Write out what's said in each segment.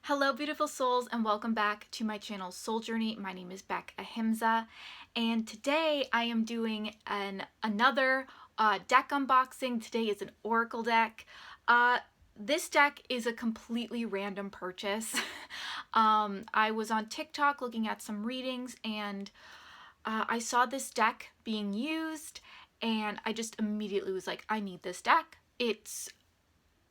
Hello beautiful souls and welcome back to my channel Soul Journey. My name is Beck Ahimsa and today I am doing another deck unboxing. Today is an Oracle deck. This deck is a completely random purchase. I was on TikTok looking at some readings and I saw this deck being used and I just immediately was like, I need this deck.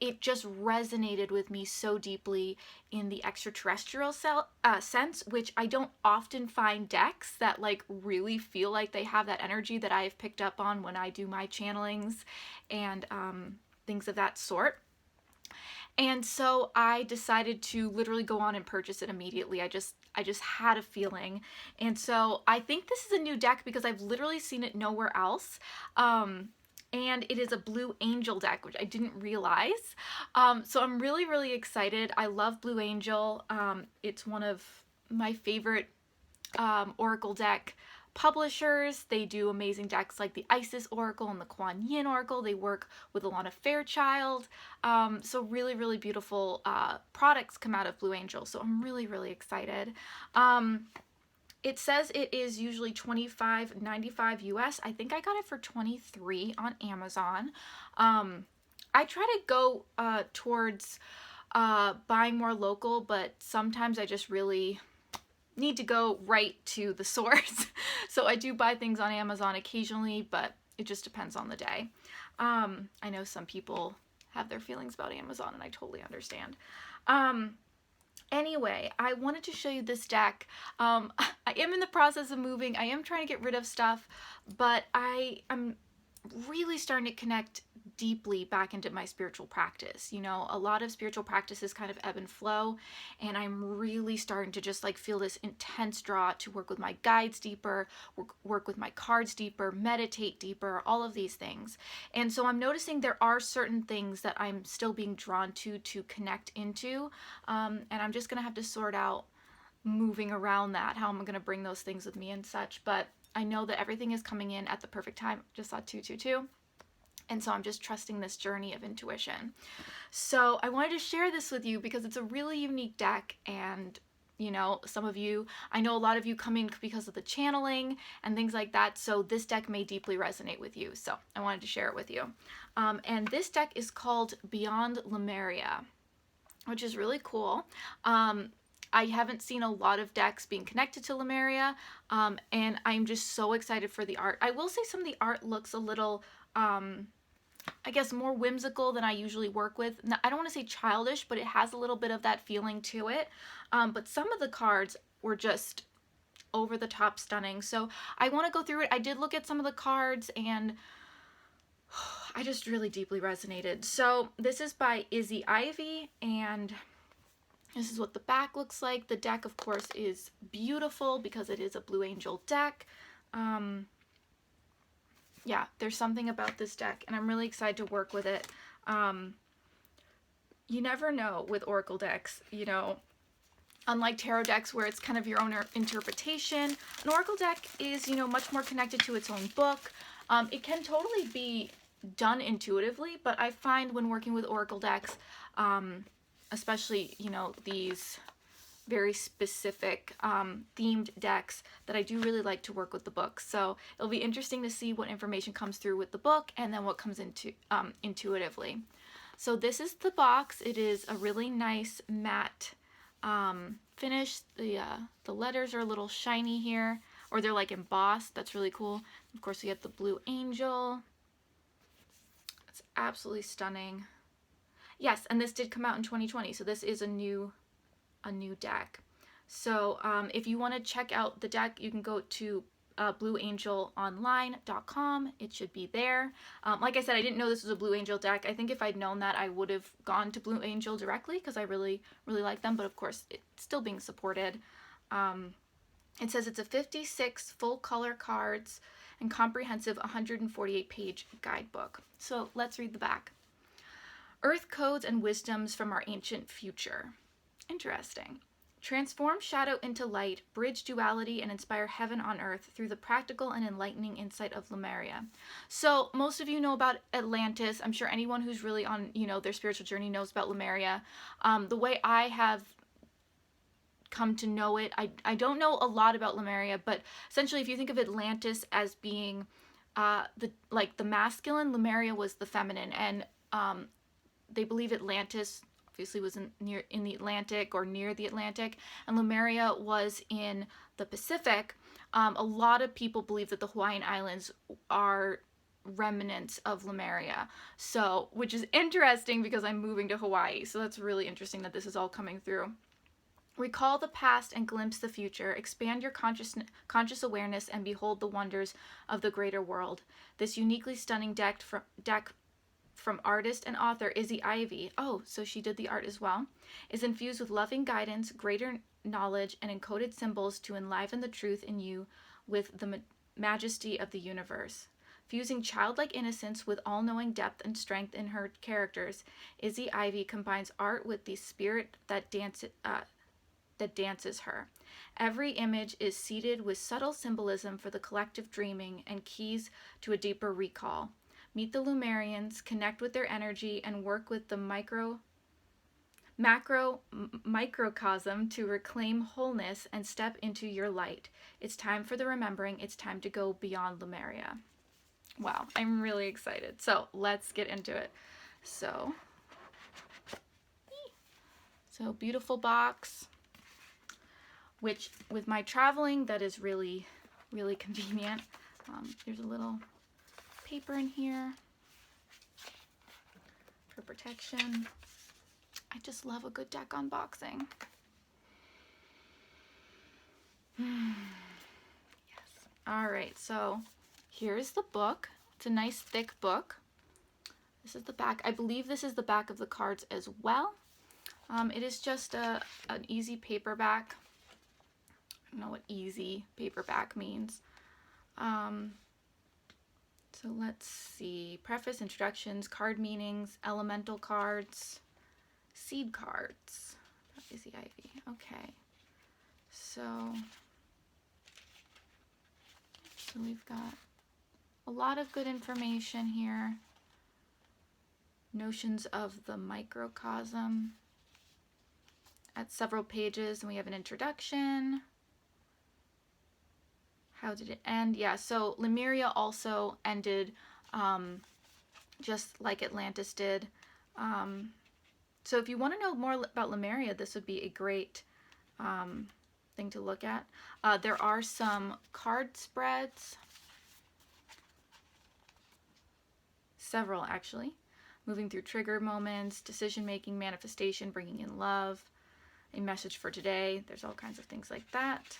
It just resonated with me so deeply in the extraterrestrial sense, which I don't often find decks that like really feel like they have that energy that I have picked up on when I do my channelings and things of that sort. And so I decided to literally go on and purchase it immediately. I just had a feeling. And so I think this is a new deck because I've literally seen it nowhere else. And it is a Blue Angel deck, which I didn't realize. So I'm really, really excited. I love Blue Angel. It's one of my favorite Oracle deck publishers. They do amazing decks like the Isis Oracle and the Kuan Yin Oracle. They work with Alana Fairchild. So really, really beautiful products come out of Blue Angel. So I'm really, really excited. It says it is usually $25.95 US. I think I got it for $23 on Amazon. I try to go towards buying more local, but sometimes I just really need to go right to the source. So I do buy things on Amazon occasionally, but it just depends on the day. I know some people have their feelings about Amazon, and I totally understand. Anyway, I wanted to show you this deck. I am in the process of moving. I am trying to get rid of stuff, but I am really starting to connect deeply back into my spiritual practice. You know, a lot of spiritual practices kind of ebb and flow, and I'm really starting to just like feel this intense draw to work with my guides deeper, work with my cards deeper, meditate deeper, all of these things. And so I'm noticing there are certain things that I'm still being drawn to connect into, and I'm just gonna have to sort out moving around that, how I'm gonna bring those things with me and such. But I know that everything is coming in at the perfect time. Just saw 222. And so I'm just trusting this journey of intuition. So I wanted to share this with you because it's a really unique deck, and you know, some of you, I know a lot of you come in because of the channeling and things like that, so this deck may deeply resonate with you. So I wanted to share it with you. And this deck is called Beyond Lemuria, which is really cool. I haven't seen a lot of decks being connected to Lemuria, and I'm just so excited for the art. I will say some of the art looks a little, I guess, more whimsical than I usually work with. Now, I don't want to say childish, but it has a little bit of that feeling to it. But some of the cards were just over the top stunning. So I want to go through it. I did look at some of the cards, and I just really deeply resonated. So this is by Izzy Ivy, and this is what the back looks like. The deck, of course, is beautiful because it is a Blue Angel deck. Yeah, there's something about this deck, and I'm really excited to work with it. You never know with Oracle decks, you know, unlike tarot decks where it's kind of your own interpretation, an Oracle deck is, you know, much more connected to its own book. It can totally be done intuitively, but I find when working with Oracle decks, especially, you know, these very specific themed decks, that I do really like to work with the book. So it'll be interesting to see what information comes through with the book and then what comes into intuitively. So this is the box. It is a really nice matte finish. The letters are a little shiny here, or they're like embossed. That's really cool. Of course, we get the Blue Angel. It's absolutely stunning. Yes, and this did come out in 2020, so this is a new deck. So if you want to check out the deck, you can go to blueangelonline.com. It should be there. Like I said, I didn't know this was a Blue Angel deck. I think if I'd known that, I would have gone to Blue Angel directly because I really, really like them. But of course, it's still being supported. It says it's a 56 full color cards and comprehensive 148-page guidebook. So let's read the back. Earth codes and wisdoms from our ancient future. Interesting. Transform shadow into light, bridge duality, and inspire heaven on earth through the practical and enlightening insight of Lemuria. So most of you know about Atlantis. I'm sure anyone who's really on, you know, their spiritual journey knows about Lemuria. The way I have come to know it. I don't know a lot about Lemuria, but essentially if you think of Atlantis as being the masculine, Lemuria was the feminine, and they believe Atlantis obviously was in the Atlantic or near the Atlantic, and Lemuria was in the Pacific. A lot of people believe that the Hawaiian Islands are remnants of Lemuria, so, which is interesting because I'm moving to Hawaii, so that's really interesting that this is all coming through. Recall the past and glimpse the future. Expand your conscious awareness and behold the wonders of the greater world. This uniquely stunning deck from artist and author Izzy Ivy, oh, so she did the art as well, is infused with loving guidance, greater knowledge, and encoded symbols to enliven the truth in you with the majesty of the universe. Fusing childlike innocence with all-knowing depth and strength in her characters, Izzy Ivy combines art with the spirit that dances her. Every image is seeded with subtle symbolism for the collective dreaming and keys to a deeper recall. Meet the Lemurians, connect with their energy, and work with the microcosm to reclaim wholeness and step into your light. It's time for the remembering. It's time to go beyond Lemuria. Wow, I'm really excited. So let's get into it. So beautiful box, which with my traveling, that is really, really convenient. There's a little paper in here for protection. I just love a good deck unboxing. Yes. All right, so here's the book. It's a nice thick book. This is the back. I believe this is the back of the cards as well. It is just an easy paperback. I don't know what easy paperback means. So let's see. Preface, introductions, card meanings, elemental cards, seed cards. Izzy Ivy. Okay. So we've got a lot of good information here. Notions of the microcosm at several pages, and we have an introduction. How did it end? Yeah, so Lemuria also ended just like Atlantis did. So if you want to know more about Lemuria, this would be a great thing to look at. There are some card spreads. Several, actually. Moving through trigger moments, decision-making, manifestation, bringing in love, a message for today. There's all kinds of things like that.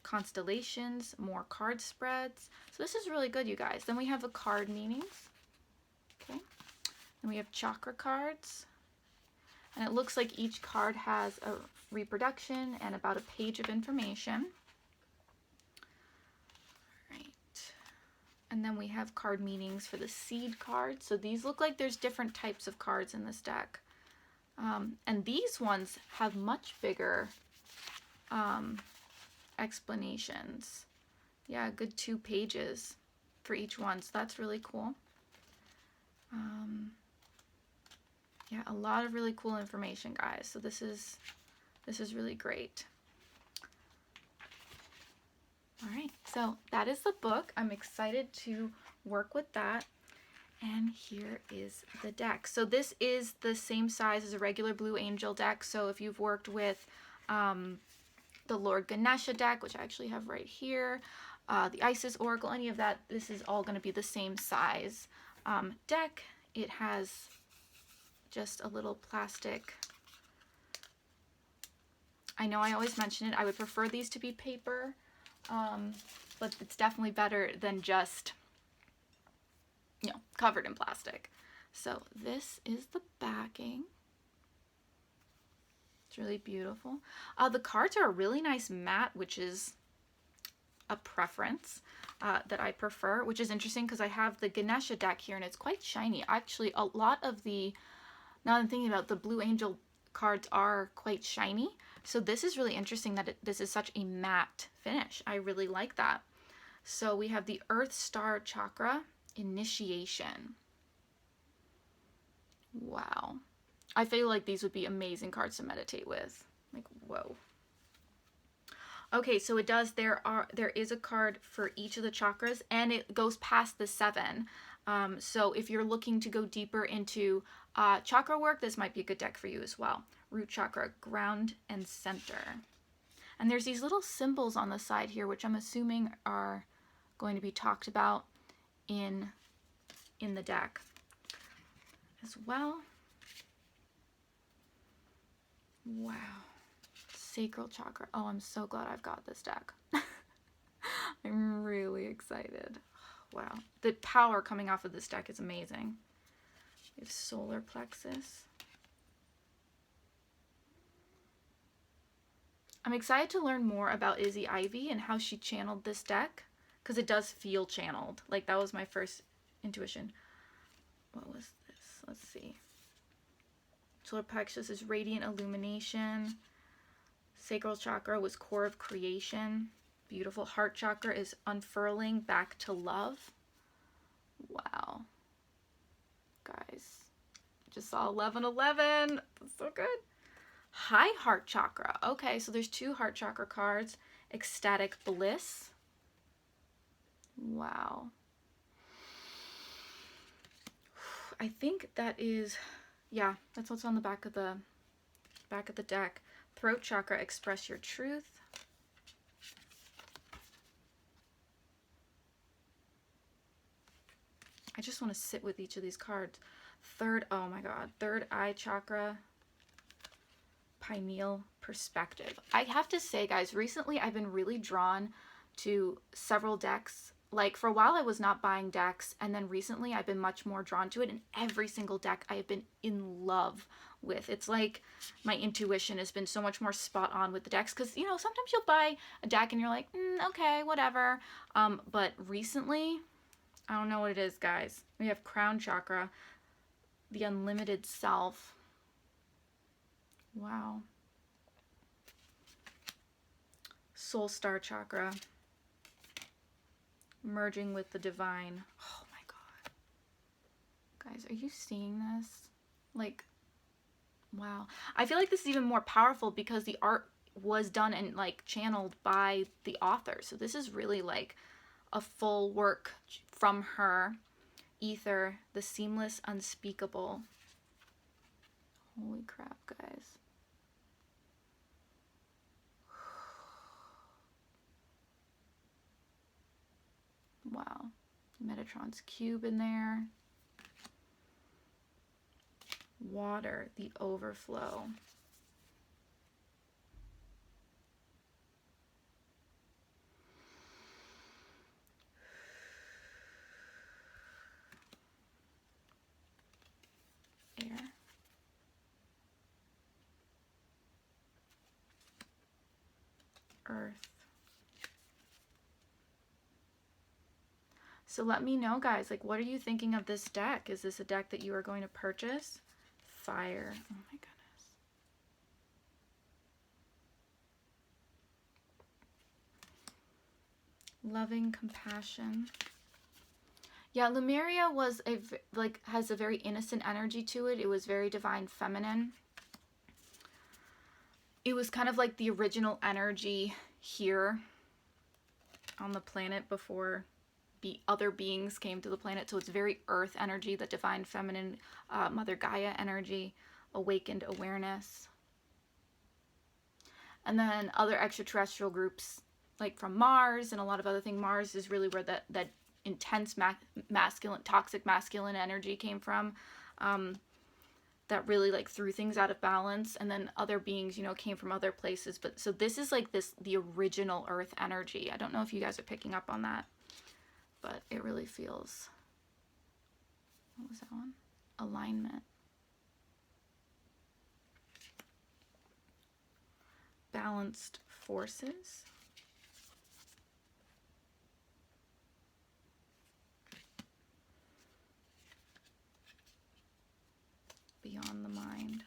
Constellations, more card spreads. So this is really good, you guys. Then we have the card meanings. Okay. Then we have chakra cards. And it looks like each card has a reproduction and about a page of information. All right. And then we have card meanings for the seed cards. So these look like there's different types of cards in this deck. And these ones have much bigger explanations. Yeah, a good 2 pages for each one, so that's really cool. Yeah, a lot of really cool information, guys. So this is really great. All right, so that is the book. I'm excited to work with that. And here is the deck. So this is the same size as a regular Blue Angel deck. So if you've worked with the Lord Ganesha deck, which I actually have right here, the Isis Oracle, any of that, this is all going to be the same size deck. It has just a little plastic. I know I always mention it. I would prefer these to be paper, but it's definitely better than just, you know, covered in plastic. So this is the backing. It's really beautiful. The cards are a really nice matte, which is a preference that I prefer, which is interesting because I have the Ganesha deck here and it's quite shiny. Actually, a lot of the, now I'm thinking about, the Blue Angel cards are quite shiny. So this is really interesting that this is such a matte finish. I really like that. So we have the Earth Star Chakra Initiation. Wow. I feel like these would be amazing cards to meditate with. Like, whoa. Okay, so it does, there is a card for each of the chakras, and it goes past the 7. So if you're looking to go deeper into chakra work, this might be a good deck for you as well. Root chakra, ground, and center. And there's these little symbols on the side here, which I'm assuming are going to be talked about in the deck as well. Wow. Sacral chakra. Oh, I'm so glad I've got this deck. I'm really excited. Wow. The power coming off of this deck is amazing. We have solar plexus. I'm excited to learn more about Izzy Ivy and how she channeled this deck, because it does feel channeled. Like, that was my first intuition. What was this? Let's see. Solar plexus is radiant illumination. Sacral chakra was core of creation. Beautiful. Heart chakra is unfurling back to love. Wow. Guys, just saw 1111. That's so good. High heart chakra. Okay, so there's 2 heart chakra cards. Ecstatic bliss. Wow. I think that is, yeah, that's what's on the back of the deck. Throat chakra, express your truth. I just want to sit with each of these cards. Oh my god, third eye chakra, pineal perspective. I have to say, guys, recently I've been really drawn to several decks. Like, for a while I was not buying decks, and then recently I've been much more drawn to it, and every single deck I have been in love with. It's like my intuition has been so much more spot on with the decks, because, you know, sometimes you'll buy a deck and you're like, okay, whatever. But recently, I don't know what it is, guys. We have crown chakra, the unlimited self. Wow. Soul star chakra, merging with the divine. Oh my god. Guys, are you seeing this? Like, wow. I feel like this is even more powerful because the art was done and, like, channeled by the author. So this is really like a full work from her. Ether, the seamless unspeakable. Holy crap, guys. Wow. Metatron's cube in there. Water, the overflow. Air. Earth. So let me know, guys, like, what are you thinking of this deck? Is this a deck that you are going to purchase? Fire. Oh my goodness. Loving compassion. Yeah, Lemuria was has a very innocent energy to it. It was very divine feminine. It was kind of like the original energy here on the planet before other beings came to the planet. So it's very earth energy, the divine feminine, Mother Gaia energy, awakened awareness. And then other extraterrestrial groups, like from Mars and a lot of other things. Mars is really where that intense masculine, toxic masculine energy came from. That really, like, threw things out of balance. And then other beings, you know, came from other places. But so this is like the original earth energy. I don't know if you guys are picking up on that, but it really feels, what was that one? Alignment. Balanced forces. Beyond the mind.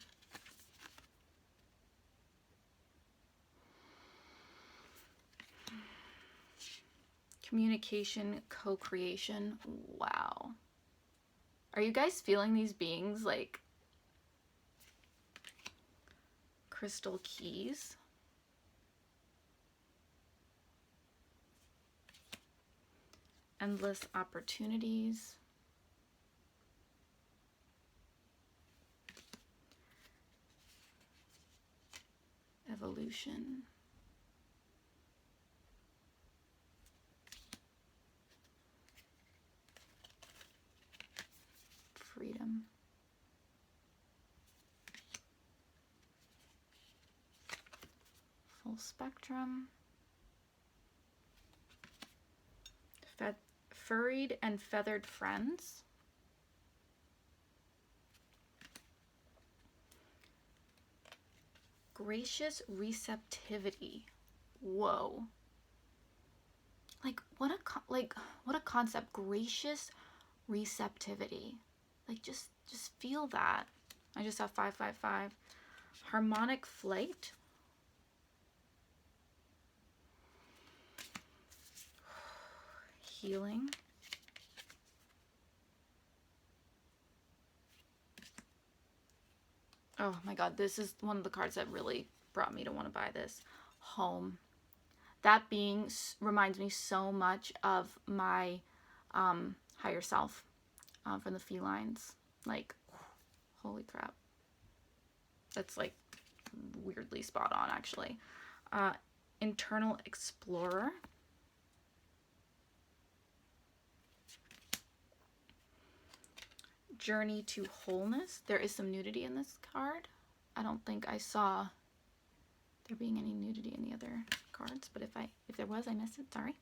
Communication, co-creation. Wow. Are you guys feeling these beings, like, crystal keys. Endless opportunities. Evolution. Freedom. Full spectrum. Furried and feathered friends. Gracious receptivity. Whoa. Like what a concept. Gracious receptivity. Like just feel that. I just have 555. Harmonic flight. Healing. Oh my god, this is one of the cards that really brought me to want to buy this. Home. That being reminds me so much of my higher self from the felines. Like, holy crap. That's like weirdly spot on, actually. Internal explorer. Journey to wholeness. There is some nudity in this card. I don't think I saw there being any nudity in the other cards, but if there was, I missed it. Sorry.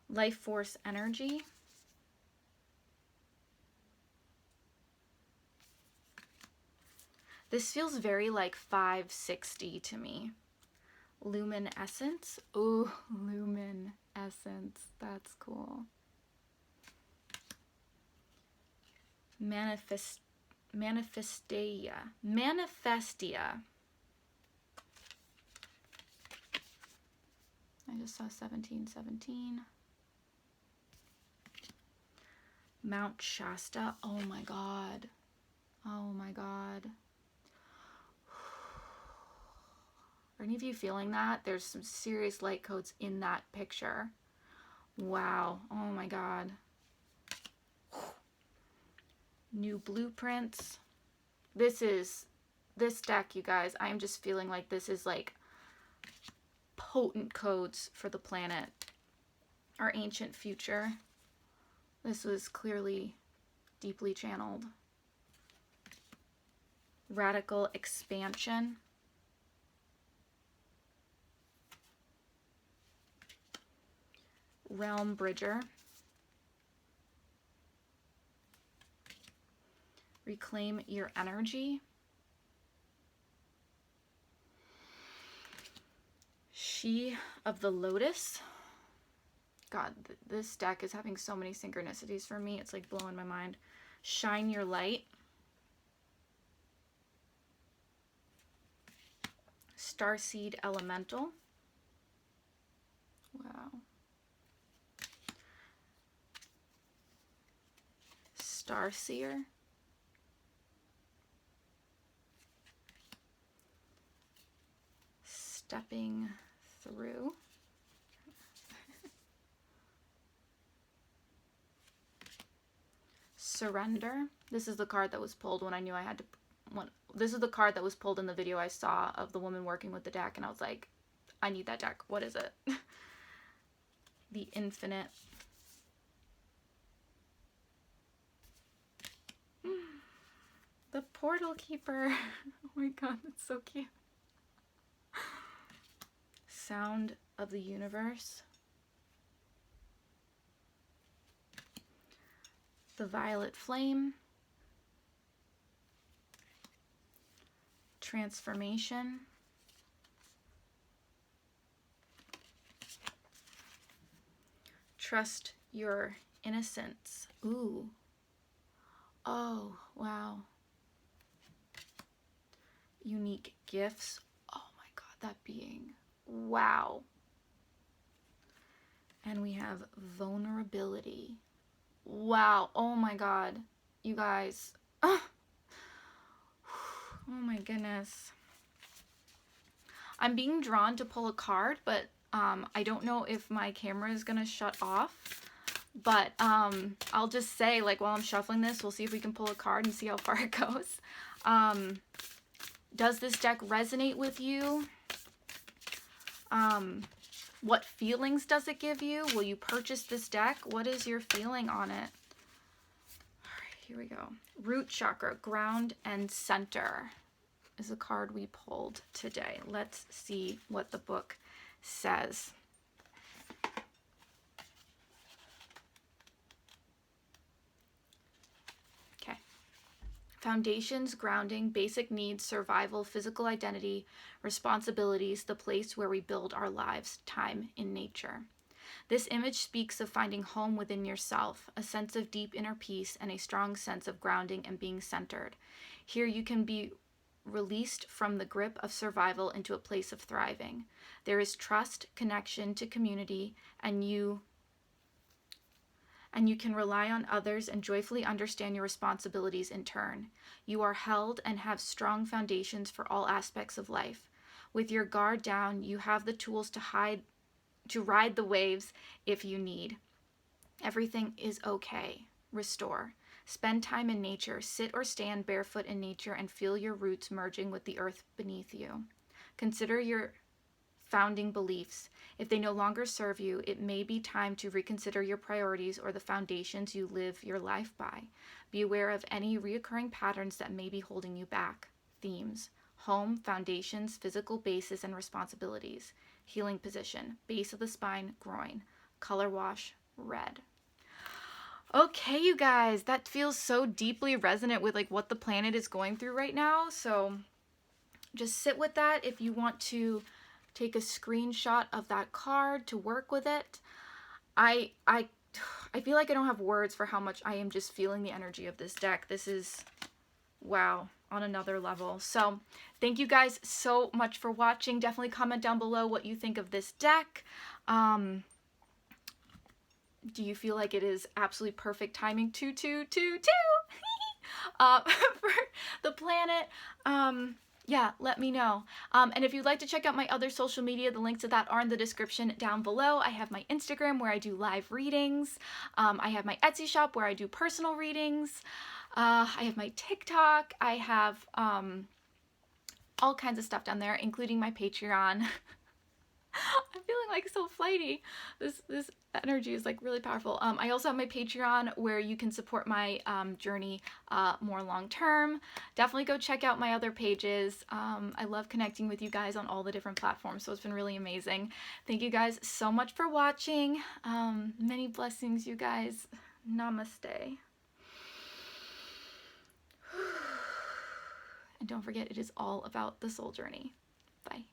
Life force energy. This feels very like 560 to me. Luminescence. Ooh, luminescence. That's cool. Manifestia. I just saw 1717. Mount Shasta. Oh my god. Oh my god. Are any of you feeling that? There's some serious light codes in that picture. Wow. Oh my god. New blueprints. This deck, you guys, I am just feeling like this is like potent codes for the planet. Our ancient future. This was clearly deeply channeled. Radical expansion. Realm Bridger. Reclaim your energy. She of the Lotus. God, this deck is having so many synchronicities for me. It's like blowing my mind. Shine your light. Starseed Elemental. Wow. Starseer. Stepping through. Surrender. This is the card that was pulled when I knew I had to. This is the card that was pulled in the video I saw of the woman working with the deck, and I was like, I need that deck. What is it? The Infinite. The Portal Keeper. Oh my god, that's so cute. Sound of the Universe. The Violet Flame. Transformation. Trust your innocence. Ooh. Oh, wow. Unique gifts. Oh my god, that being. Wow. And we have vulnerability. Wow. Oh my god. You guys. Oh my goodness. I'm being drawn to pull a card, but I don't know if my camera is gonna shut off. But I'll just say, like, while I'm shuffling this, we'll see if we can pull a card and see how far it goes. Does this deck resonate with you? What feelings does it give you? Will you purchase this deck? What is your feeling on it? All right, here we go. Root chakra, ground and center is the card we pulled today. Let's see what the book says. Okay. Foundations, grounding, basic needs, survival, physical identity, responsibilities, the place where we build our lives, time in nature. This image speaks of finding home within yourself, a sense of deep inner peace, and a strong sense of grounding and being centered. Here you can be released from the grip of survival into a place of thriving. There is trust, connection to community, and you can rely on others and joyfully understand your responsibilities in turn. You are held and have strong foundations for all aspects of life. With your guard down, you have the tools to ride the waves if you need. Everything is okay. Restore. Spend time in nature. Sit or stand barefoot in nature and feel your roots merging with the earth beneath you. Consider your founding beliefs. If they no longer serve you, it may be time to reconsider your priorities or the foundations you live your life by. Be aware of any reoccurring patterns that may be holding you back. Themes: home, foundations, physical bases and responsibilities. Healing position: base of the spine, groin. Color wash: red. Okay, you guys, that feels so deeply resonant with like what the planet is going through right now. So just sit with that. If you want to take a screenshot of that card to work with it. I feel like I don't have words for how much I am just feeling the energy of this deck. This is, wow, on another level. So thank you guys so much for watching. Definitely comment down below what you think of this deck. Do you feel like it is absolutely perfect timing? 2222 for the planet. Yeah, let me know. And if you'd like to check out my other social media, the links to that are in the description down below. I have my Instagram where I do live readings. I have my Etsy shop where I do personal readings. I have my TikTok. I have all kinds of stuff down there, including my Patreon. I'm feeling like so flighty. This energy is like really powerful. I also have my Patreon where you can support my journey more long term. Definitely go check out my other pages. I love connecting with you guys on all the different platforms, so it's been really amazing. Thank you guys so much for watching. Many blessings, you guys. Namaste. And don't forget, it is all about the soul journey. Bye.